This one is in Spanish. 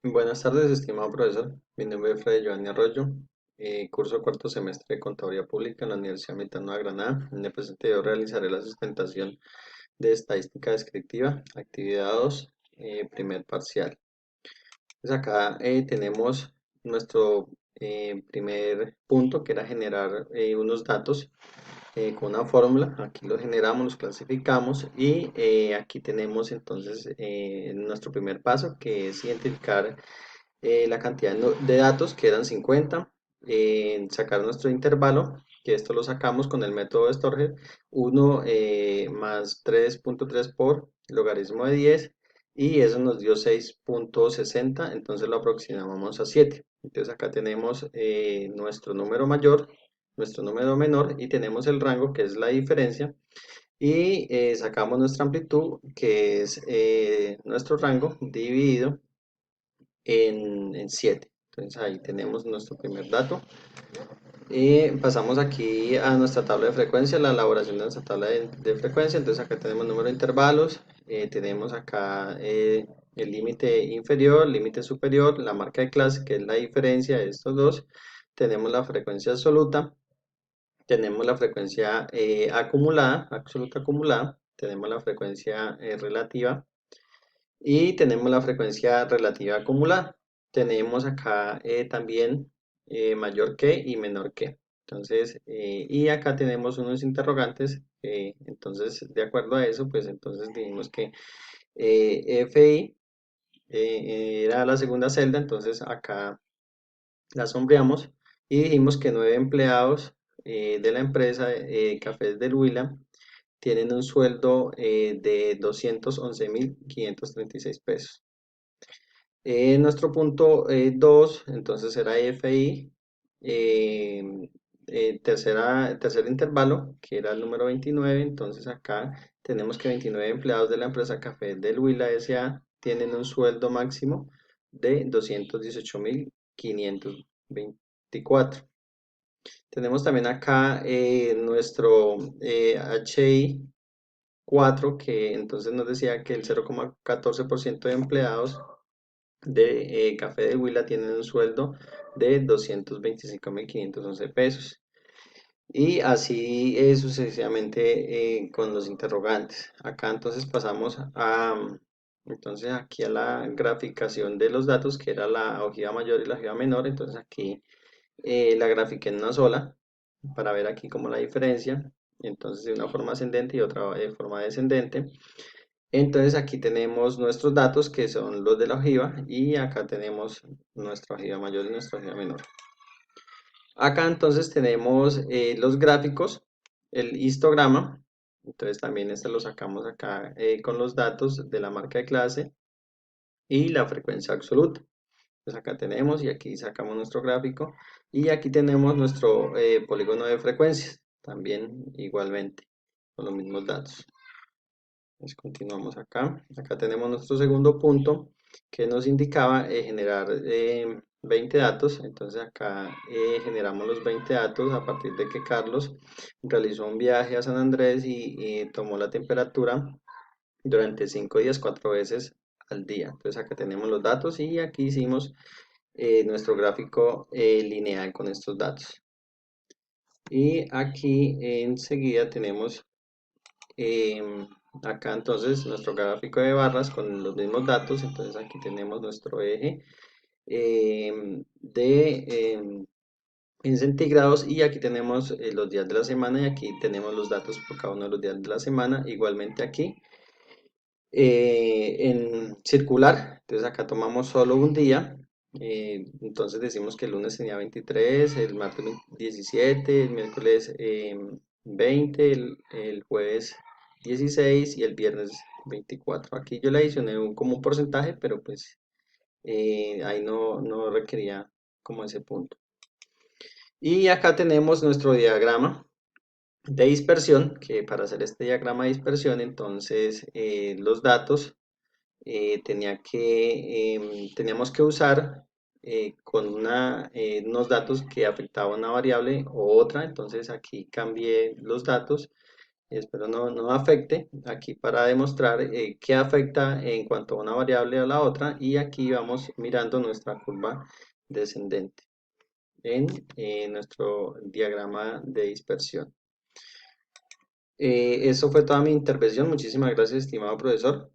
Buenas tardes, estimado profesor. Mi nombre es Freddy Giovanni Arroyo. Curso cuarto semestre de Contaduría Pública en la Universidad Militar Nueva Granada. En el presente yo realizaré la sustentación de estadística descriptiva, actividad 2, primer parcial. Pues acá tenemos nuestro primer punto, que era generar unos datos con una fórmula. Aquí los generamos, los clasificamos y aquí tenemos entonces nuestro primer paso, que es identificar la cantidad de datos, que eran 50, sacar nuestro intervalo, que esto lo sacamos con el método de Storge, 1 más 3.3 por logaritmo de 10, y eso nos dio 6.60, entonces lo aproximamos a 7. Entonces acá tenemos nuestro número mayor, nuestro número menor, y tenemos el rango, que es la diferencia, y sacamos nuestra amplitud, que es nuestro rango dividido en 7. Entonces ahí tenemos nuestro primer dato. Y pasamos aquí a nuestra tabla de frecuencia, la elaboración de nuestra tabla de frecuencia. Entonces acá tenemos número de intervalos, tenemos acá el límite inferior, límite superior, la marca de clase, que es la diferencia de estos dos. Tenemos la frecuencia absoluta, tenemos la frecuencia acumulada, absoluta acumulada, tenemos la frecuencia relativa y tenemos la frecuencia relativa acumulada. Tenemos acá también mayor que y menor que. Entonces, y acá tenemos unos interrogantes. Entonces, de acuerdo a eso, pues entonces dijimos que FI era la segunda celda. Entonces acá la sombreamos y dijimos que 9 empleados de la empresa Cafés del Huila tienen un sueldo de 211.536 pesos. Nuestro punto 2, entonces era FI, eh, tercer intervalo, que era el número 29. Entonces acá tenemos que 29 empleados de la empresa Café del Huila S.A. tienen un sueldo máximo de 218.524. Tenemos también acá nuestro HI 4, que entonces nos decía que el 0,14% de empleados de Café de Huila tienen un sueldo de 225.511 pesos. Y así sucesivamente con los interrogantes. Acá entonces pasamos entonces aquí a la graficación de los datos, que era la ojiva mayor y la ojiva menor. Entonces aquí la grafiqué en una sola para ver aquí como la diferencia. Entonces de una forma ascendente y otra de forma descendente. Entonces aquí tenemos nuestros datos, que son los de la ojiva, y acá tenemos nuestra ojiva mayor y nuestra ojiva menor. Acá entonces tenemos los gráficos, el histograma. Entonces también este lo sacamos acá con los datos de la marca de clase y la frecuencia absoluta. Pues acá tenemos, y aquí sacamos nuestro gráfico, y aquí tenemos nuestro polígono de frecuencias, también igualmente con los mismos datos. Pues continuamos acá. Acá tenemos nuestro segundo punto, que nos indicaba generar 20 datos. Entonces acá generamos los 20 datos a partir de que Carlos realizó un viaje a San Andrés y tomó la temperatura durante 5 días, 4 veces al día. Entonces acá tenemos los datos y aquí hicimos nuestro gráfico lineal con estos datos. Y aquí enseguida tenemos acá entonces nuestro gráfico de barras con los mismos datos. Entonces aquí tenemos nuestro eje en centígrados, y aquí tenemos los días de la semana, y aquí tenemos los datos por cada uno de los días de la semana. Igualmente aquí en circular. Entonces acá tomamos solo un día. Entonces decimos que el lunes tenía 23, el martes 17, el miércoles 20, el jueves 16 y el viernes 24. Aquí yo le adicioné como un porcentaje, pero pues ahí no requería como ese punto. Y acá tenemos nuestro diagrama de dispersión, que para hacer este diagrama de dispersión, entonces los datos teníamos que usar con unos datos que afectaban una variable o otra. Entonces aquí cambié los datos y espero no afecte, aquí para demostrar qué afecta en cuanto a una variable a la otra, y aquí vamos mirando nuestra curva descendente en nuestro diagrama de dispersión. Eso fue toda mi intervención. Muchísimas gracias, estimado profesor.